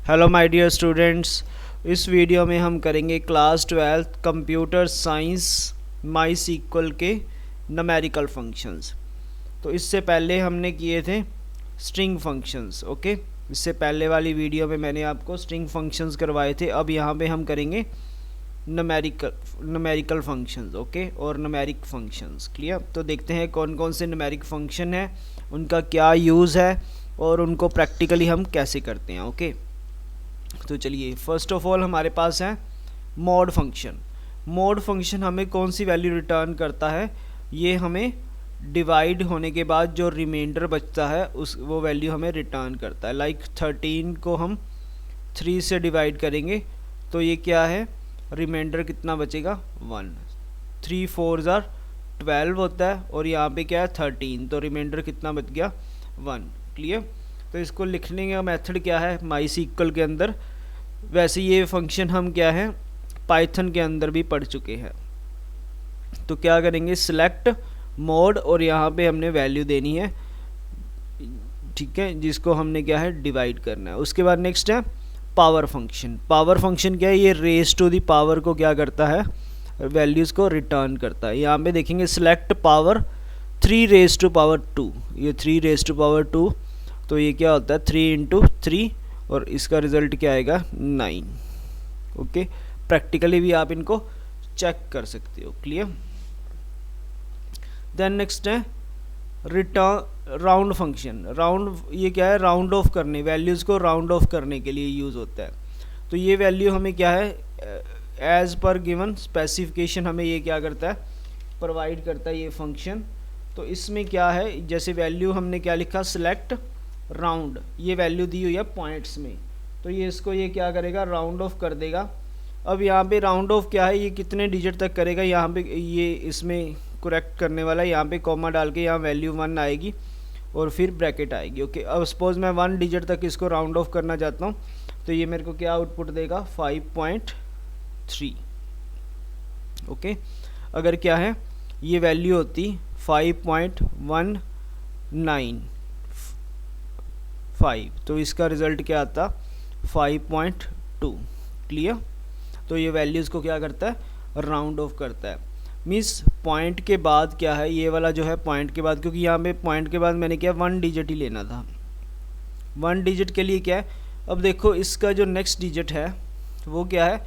Hello my dear students, इस video में हम करेंगे क्लास 12 कंप्यूटर साइंस माई सीक्वल के न्यूमेरिकल फंक्शंस। तो इससे पहले हमने किए थे स्ट्रिंग फंक्शंस। ओके, इससे पहले वाली वीडियो में मैंने आपको स्ट्रिंग फंक्शंस करवाए थे। अब यहाँ पे हम करेंगे न्यूमेरिकल फंक्शंस। ओके, और न्यूमेरिक फंक्शंस। क्लियर? तो देखते हैं कौन कौन से न्यूमेरिक फंक्शन है, उनका क्या यूज़ है और उनको प्रैक्टिकली हम कैसे करते हैं। ओके, तो चलिए फर्स्ट ऑफ ऑल हमारे पास है मॉड फंक्शन। मॉड फंक्शन हमें कौन सी वैल्यू रिटर्न करता है? ये हमें डिवाइड होने के बाद जो रिमाइंडर बचता है वो वैल्यू हमें रिटर्न करता है। लाइक 13 को हम 3 से डिवाइड करेंगे तो ये क्या है, रिमाइंडर कितना बचेगा? 1। 3 4 ज़ार 12 होता है और यहाँ पे क्या है 13, तो रिमाइंडर कितना बच गया? 1। क्लियर? तो इसको लिखने का मेथड क्या है माई सीक्वल के अंदर? वैसे ये फंक्शन हम क्या है पाइथन के अंदर भी पढ़ चुके हैं। तो क्या करेंगे, सिलेक्ट मोड और यहाँ पे हमने वैल्यू देनी है, ठीक है, जिसको हमने क्या है डिवाइड करना है। उसके बाद नेक्स्ट है पावर फंक्शन। पावर फंक्शन क्या है? ये रेज टू दी पावर को क्या करता है, वैल्यूज़ को रिटर्न करता है। यहाँ पे देखेंगे select power 3 raise to power 2, ये 3 रेज टू पावर 2, तो ये क्या होता है 3 इंटू 3 और इसका रिजल्ट क्या आएगा 9। ओके, प्रैक्टिकली भी आप इनको चेक कर सकते हो। क्लियर? देन नेक्स्ट है रिटर्न राउंड फंक्शन। राउंड ये क्या है, राउंड ऑफ करने, वैल्यूज़ को राउंड ऑफ करने के लिए यूज़ होता है। तो ये वैल्यू हमें क्या है एज पर गिवन स्पेसिफिकेशन हमें ये क्या करता है, प्रोवाइड करता है ये फंक्शन। तो इसमें क्या है, जैसे वैल्यू हमने क्या लिखा, सिलेक्ट राउंड, ये वैल्यू दी हुई है पॉइंट्स में, तो ये इसको ये क्या करेगा, राउंड ऑफ कर देगा। अब यहाँ पे राउंड ऑफ क्या है, ये कितने डिजिट तक करेगा, यहाँ पे ये इसमें करेक्ट करने वाला है। यहाँ पे कॉमा डाल के यहाँ वैल्यू 1 आएगी और फिर ब्रैकेट आएगी। ओके, अब सपोज मैं 1 डिजिट तक इसको राउंड ऑफ करना चाहता हूँ, तो ये मेरे को क्या आउटपुट देगा 5.3। ओके, अगर क्या है ये वैल्यू होती 5.195, तो इसका रिज़ल्ट क्या आता 5.2। क्लियर? तो ये वैल्यूज़ को क्या करता है, राउंड ऑफ करता है। मीन्स पॉइंट के बाद क्या है, ये वाला जो है पॉइंट के बाद, क्योंकि यहाँ पे पॉइंट के बाद मैंने क्या 1 डिजिट ही लेना था। 1 डिजिट के लिए क्या है, अब देखो इसका जो नेक्स्ट डिजिट है वो क्या है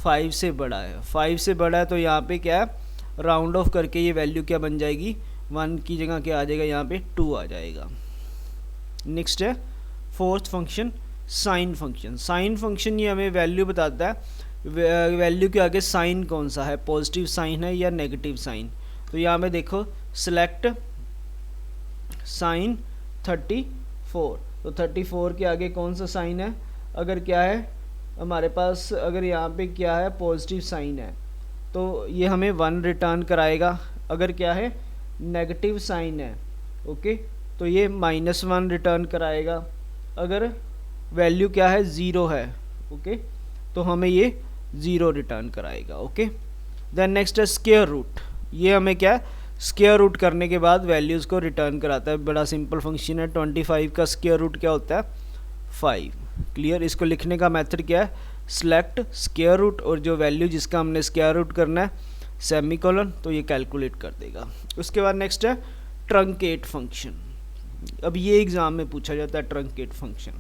5 से बड़ा है। 5 से बड़ा है तो यहाँ पे क्या है, राउंड ऑफ करके ये वैल्यू क्या बन जाएगी, 1 की जगह क्या आ जाएगा, यहाँ पे 2 आ जाएगा। नेक्स्ट है fourth function sine function. Sine function ये हमें वैल्यू बताता है, वैल्यू के आगे साइन कौन सा है, पॉजिटिव साइन है या नेगेटिव साइन। तो यहाँ पे देखो सिलेक्ट साइन 34, तो 34 के आगे कौन सा साइन है, अगर क्या है हमारे पास, अगर यहाँ पे क्या है पॉजिटिव साइन है तो ये हमें 1 रिटर्न कराएगा। अगर क्या है नेगेटिव साइन है, ओके, तो ये -1 रिटर्न कराएगा। अगर वैल्यू क्या है 0 है, ओके, तो हमें ये 0 रिटर्न कराएगा। ओके, देन नेक्स्ट है स्क्वायर रूट। ये हमें क्या है स्क्वायर रूट करने के बाद वैल्यूज़ को रिटर्न कराता है। बड़ा सिंपल फंक्शन है। 25 का स्क्वायर रूट क्या होता है 5। क्लियर? इसको लिखने का मेथड क्या है, सिलेक्ट स्क्वायर रूट और जो वैल्यू जिसका हमने स्क्वायर रूट करना है सेमीकोलन, तो ये कैलकुलेट कर देगा। उसके बाद नेक्स्ट है ट्रंकेट फंक्शन। अब ये एग्ज़ाम में पूछा जाता है ट्रंकेट फंक्शन।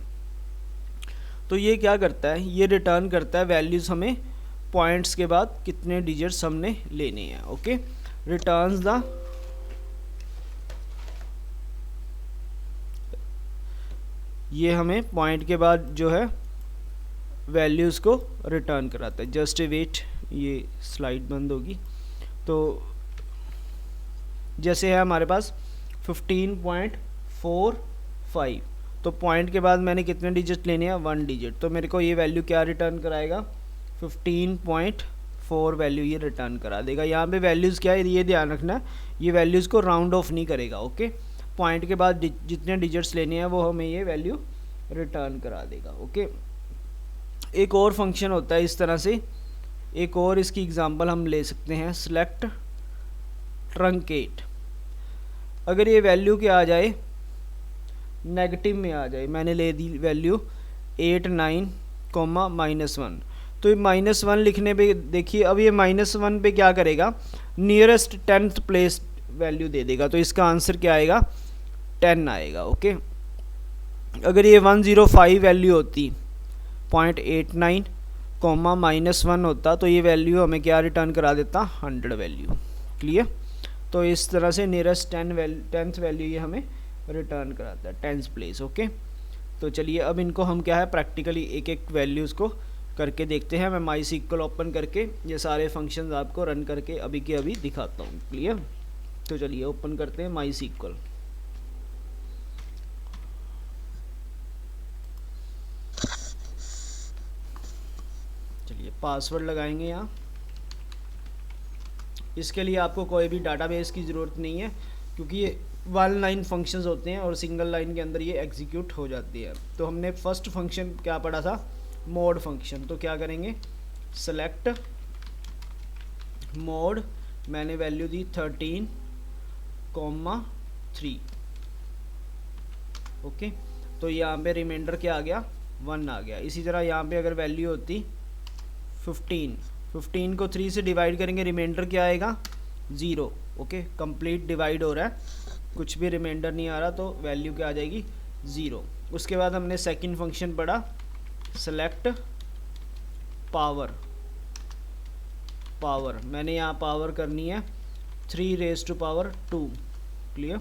तो ये क्या करता है, ये रिटर्न करता है वैल्यूज़ हमें पॉइंट्स के बाद कितने डिजिट्स हमने लेने हैं। ओके, रिटर्न्स द ये हमें पॉइंट के बाद जो है वैल्यूज़ को रिटर्न कराता है। जस्ट वेट, ये स्लाइड बंद होगी। तो जैसे है हमारे पास 15.45, तो पॉइंट के बाद मैंने कितने डिजिट लेने हैं 1 डिजिट, तो मेरे को ये वैल्यू क्या रिटर्न कराएगा 15.4 वैल्यू ये रिटर्न करा देगा। यहाँ पे वैल्यूज़ क्या है ये ध्यान रखना, ये वैल्यूज़ को राउंड ऑफ नहीं करेगा। ओके, पॉइंट के बाद जितने डिजिट्स लेने हैं वो हमें ये वैल्यू रिटर्न करा देगा। ओके, एक और फंक्शन होता है इस तरह से, एक और इसकी एग्जांपल हम ले सकते हैं, सिलेक्ट ट्रंकेट। अगर ये वैल्यू क्या आ जाए नेगेटिव में आ जाए, मैंने ले दी वैल्यू 8 9 कॉमा -1। तो ये -1 लिखने पे देखिए अब ये -1 पे क्या करेगा, नियरेस्ट 10th प्लेस वैल्यू दे देगा। तो इसका आंसर क्या आएगा, 10 आएगा। ओके, अगर ये 105 वैल्यू होती 0.89 कॉमा -1 होता तो ये वैल्यू हमें क्या रिटर्न करा देता, 100 वैल्यू। क्लियर। तो इस तरह से नियरेस्ट 10th वैल्यू ये हमें रिटर्न कराता है, 10th प्लेस। ओके, तो चलिए अब इनको हम क्या है प्रैक्टिकली एक एक वैल्यूज़ को करके देखते हैं। मैं माई सीक्वल ओपन करके ये सारे फंक्शंस आपको रन करके अभी के अभी दिखाता हूँ। क्लियर। तो चलिए ओपन करते हैं माई सीक्वल। चलिए पासवर्ड लगाएंगे यहाँ। इसके लिए आपको कोई भी डाटाबेस की ज़रूरत नहीं है, क्योंकि ये 1 लाइन फंक्शंस होते हैं और सिंगल लाइन के अंदर ये एग्जीक्यूट हो जाती है। तो हमने फर्स्ट फंक्शन क्या पढ़ा था, मोड फंक्शन। तो क्या करेंगे, सेलेक्ट मोड, मैंने वैल्यू दी 13,3। ओके, तो यहाँ पे रिमाइंडर क्या आ गया, 1 आ गया। इसी तरह यहाँ पे अगर वैल्यू होती 15 को 3 से डिवाइड करेंगे, रिमाइंडर क्या आएगा, 0। ओके, कंप्लीट डिवाइड हो रहा है, कुछ भी रिमाइंडर नहीं आ रहा, तो वैल्यू क्या आ जाएगी, 0। उसके बाद हमने सेकंड फंक्शन पढ़ा, सेलेक्ट पावर। मैंने यहाँ पावर करनी है 3⁻²। क्लियर।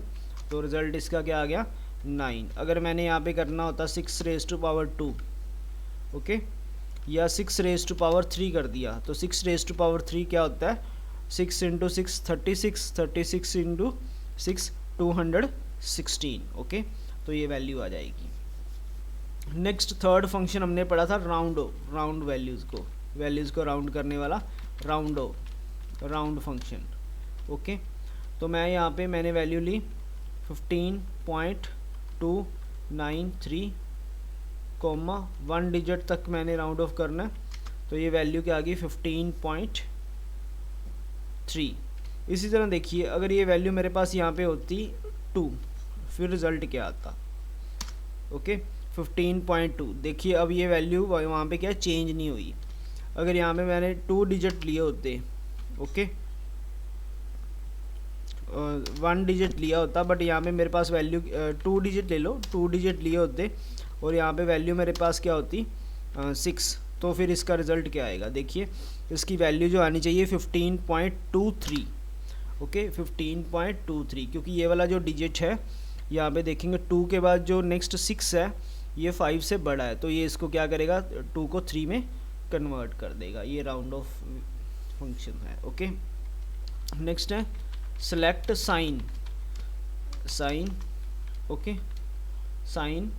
तो रिज़ल्ट इसका क्या आ गया, 9। अगर मैंने यहाँ पे करना होता 6⁻², ओके, या 6⁻³ कर दिया, तो 6⁻³ क्या होता है, 6 × 6 36, 36 × 6 216। ओके, तो ये वैल्यू आ जाएगी। नेक्स्ट थर्ड फंक्शन हमने पढ़ा था राउंड वैल्यूज़ को राउंड करने वाला राउंड फंक्शन। ओके, तो मैं यहाँ पे मैंने वैल्यू ली 15.293 कॉमा 1 डिजिट तक मैंने राउंड ऑफ करना है, तो ये वैल्यू क्या आ गई, 15.3। इसी तरह देखिए अगर ये वैल्यू मेरे पास यहाँ पे होती 2, फिर रिज़ल्ट क्या आता, ओके 15.2। देखिए अब ये वैल्यू वहाँ पे क्या चेंज नहीं हुई। अगर यहाँ पे मैंने 2 डिजिट लिए होते, ओके 1 डिजिट लिया होता, बट यहाँ पे मेरे पास वैल्यू 2 डिजिट ले लो, 2 डिजिट लिए होते और यहाँ पे वैल्यू मेरे पास क्या होती 6, तो फिर इसका रिज़ल्ट क्या आएगा, देखिए इसकी वैल्यू जो आनी चाहिए 15.23। ओके 15.23, क्योंकि ये वाला जो डिजिट है यहाँ पे देखेंगे 2 के बाद जो नेक्स्ट 6 है ये 5 से बड़ा है, तो ये इसको क्या करेगा 2 को 3 में कन्वर्ट कर देगा। ये राउंड ऑफ फंक्शन है। ओके, नेक्स्ट है सेलेक्ट साइन। ओके, साइन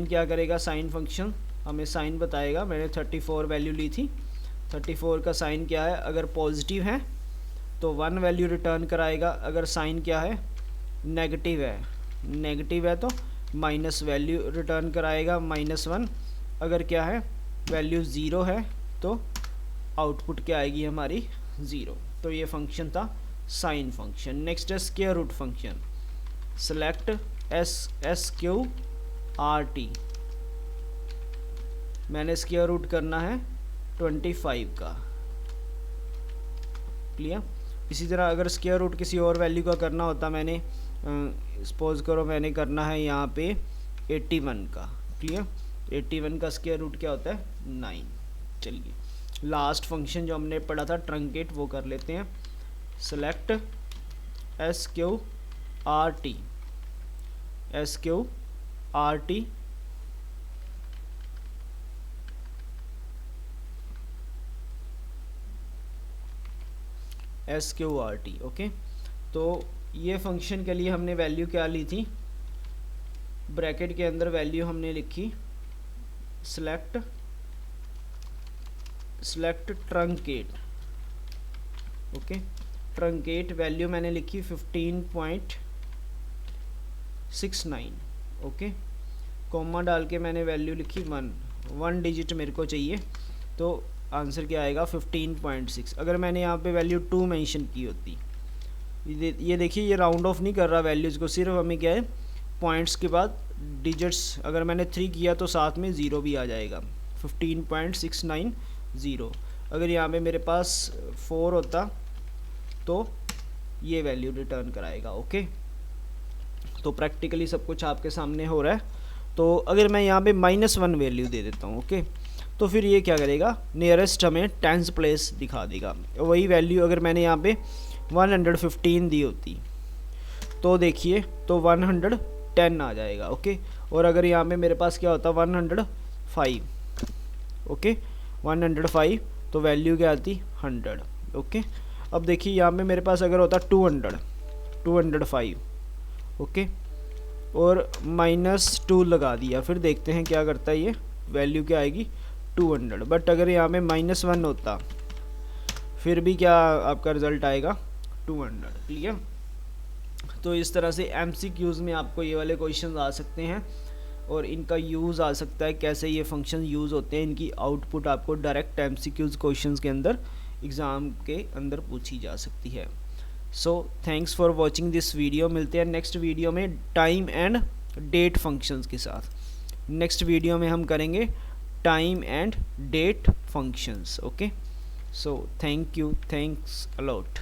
क्या करेगा, साइन फंक्शन हमें साइन बताएगा। मैंने 34 वैल्यू ली थी, 34 का साइन क्या है, अगर पॉजिटिव है तो 1 वैल्यू रिटर्न कराएगा, अगर साइन क्या है नेगेटिव है तो माइनस वैल्यू रिटर्न कराएगा, -1। अगर क्या है वैल्यू 0 है तो आउटपुट क्या आएगी हमारी 0। तो ये फंक्शन था साइन फंक्शन। नेक्स्ट है square root function. Select SQRT, मैंने स्क्वायर रूट करना है 25 का। क्लियर। इसी तरह अगर स्क्वायर रूट किसी और वैल्यू का करना होता, मैंने सपोज करो मैंने करना है यहाँ पे 81 का। क्लियर। 81 का स्क्वायर रूट क्या होता है 9। चलिए लास्ट फंक्शन जो हमने पढ़ा था ट्रंकेट, वो कर लेते हैं। Select SQRT okay. तो ये फंक्शन के लिए हमने वैल्यू क्या ली थी, ब्रैकेट के अंदर वैल्यू हमने लिखी select truncate. Okay, truncate value मैंने लिखी 15.69। ओके, कॉमा डाल के मैंने वैल्यू लिखी 1 डिजिट मेरे को चाहिए, तो आंसर क्या आएगा 15.6। अगर मैंने यहाँ पे वैल्यू 2 मेंशन की होती, ये देखिए ये राउंड ऑफ नहीं कर रहा वैल्यूज़ को, सिर्फ हमें क्या है पॉइंट्स के बाद डिजिट्स, अगर मैंने 3 किया तो साथ में 0 भी आ जाएगा, 15.690। अगर यहाँ पे मेरे पास 4 होता तो ये वैल्यू रिटर्न कराएगा। ओके, तो प्रैक्टिकली सब कुछ आपके सामने हो रहा है। तो अगर मैं यहाँ पे -1 वैल्यू दे देता हूँ, ओके, तो फिर ये क्या करेगा, नियरेस्ट हमें टेंस प्लेस दिखा देगा। वही वैल्यू अगर मैंने यहाँ पे 115 दी होती तो देखिए तो 110 आ जाएगा। ओके, और अगर यहाँ पे मेरे पास क्या होता 105, ओके 105, तो वैल्यू क्या आती 100। ओके, अब देखिए यहाँ पे मेरे पास अगर होता 205, ओके, और -2 लगा दिया, फिर देखते हैं क्या करता है ये, वैल्यू क्या आएगी 200। बट अगर यहाँ पे -1 होता फिर भी क्या आपका रिजल्ट आएगा 200। क्लियर। तो इस तरह से MCQs में आपको ये वाले क्वेश्चन आ सकते हैं और इनका यूज़ आ सकता है, कैसे ये फंक्शन यूज़ होते हैं, इनकी आउटपुट आपको डायरेक्ट MCQs क्वेश्चंस के अंदर एग्ज़ाम के अंदर पूछी जा सकती है। So thanks for watching this video. मिलते हैं नेक्स्ट वीडियो में टाइम एंड डेट फंक्शंस के साथ। नेक्स्ट वीडियो में हम करेंगे time and date functions. Okay, so thank you, thanks a lot.